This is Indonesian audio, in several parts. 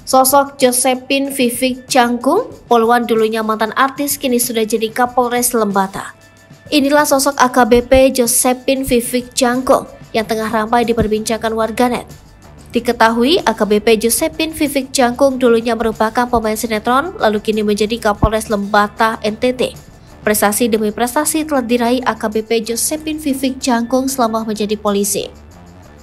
Sosok Josephine Vivik Jangkung, poluan dulunya mantan artis, kini sudah jadi Kapolres Lembata. Inilah sosok AKBP Josephine Vivik Jangkung yang tengah ramai diperbincangkan warganet. Diketahui AKBP Josephine Vivik Jangkung dulunya merupakan pemain sinetron, lalu kini menjadi Kapolres Lembata, NTT. Prestasi demi prestasi telah diraih AKBP Josephine Vivik Jangkung selama menjadi polisi.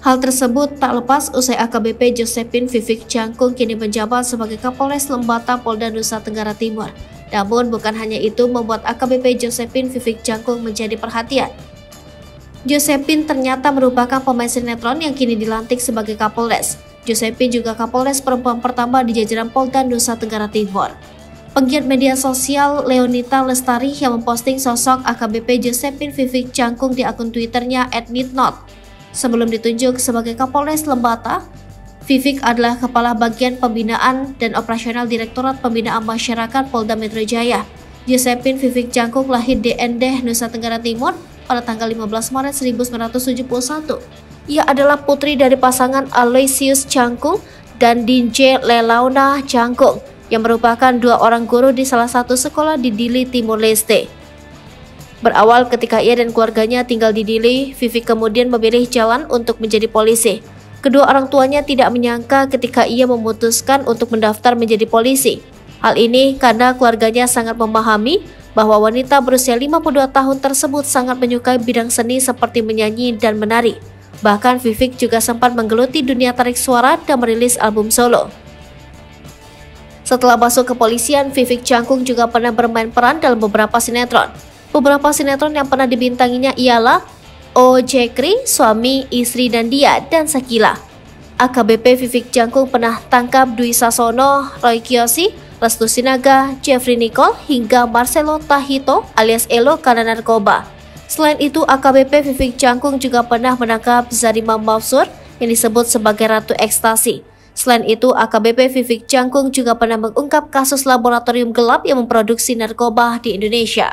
Hal tersebut tak lepas usai AKBP Josephine Vivik Jangkung kini menjabat sebagai Kapolres Lembata, Polda Nusa Tenggara Timur. Namun bukan hanya itu membuat AKBP Josephine Vivik Jangkung menjadi perhatian. Josephine ternyata merupakan pemain sinetron yang kini dilantik sebagai Kapolres. Josephine juga Kapolres perempuan pertama di jajaran Polda Nusa Tenggara Timur. Penggiat media sosial Leonita Lestari yang memposting sosok AKBP Josephine Vivik Jangkung di akun Twitternya @nitnot. Sebelum ditunjuk sebagai Kapolres Lembata, Vivik adalah Kepala Bagian Pembinaan dan Operasional Direktorat Pembinaan Masyarakat Polda Metro Jaya. Josephine Vivik Jangkung lahir di Endeh, Nusa Tenggara Timur pada tanggal 15 Maret 1971. Ia adalah putri dari pasangan Aloysius Jangkung dan Dinje Lelauna Jangkung yang merupakan dua orang guru di salah satu sekolah di Dili, Timur Leste. Berawal ketika ia dan keluarganya tinggal di Dili, Vivik kemudian memilih jalan untuk menjadi polisi. Kedua orang tuanya tidak menyangka ketika ia memutuskan untuk mendaftar menjadi polisi. Hal ini karena keluarganya sangat memahami bahwa wanita berusia 52 tahun tersebut sangat menyukai bidang seni seperti menyanyi dan menari. Bahkan Vivik juga sempat menggeluti dunia tarik suara dan merilis album solo. Setelah masuk kepolisian, Vivik Jangkung juga pernah bermain peran dalam beberapa sinetron. Beberapa sinetron yang pernah dibintanginya ialah O Jekri, Suami, Istri dan Dia, dan Sakila. AKBP Vivik Jangkung pernah tangkap Dwi Sasono, Roy Kiyoshi, Restu Sinaga, Jeffrey Nicole, hingga Marcelo Tahito alias Elo karena narkoba. Selain itu, AKBP Vivik Jangkung juga pernah menangkap Zarima Mafsur yang disebut sebagai Ratu Ekstasi. Selain itu, AKBP Vivik Jangkung juga pernah mengungkap kasus laboratorium gelap yang memproduksi narkoba di Indonesia.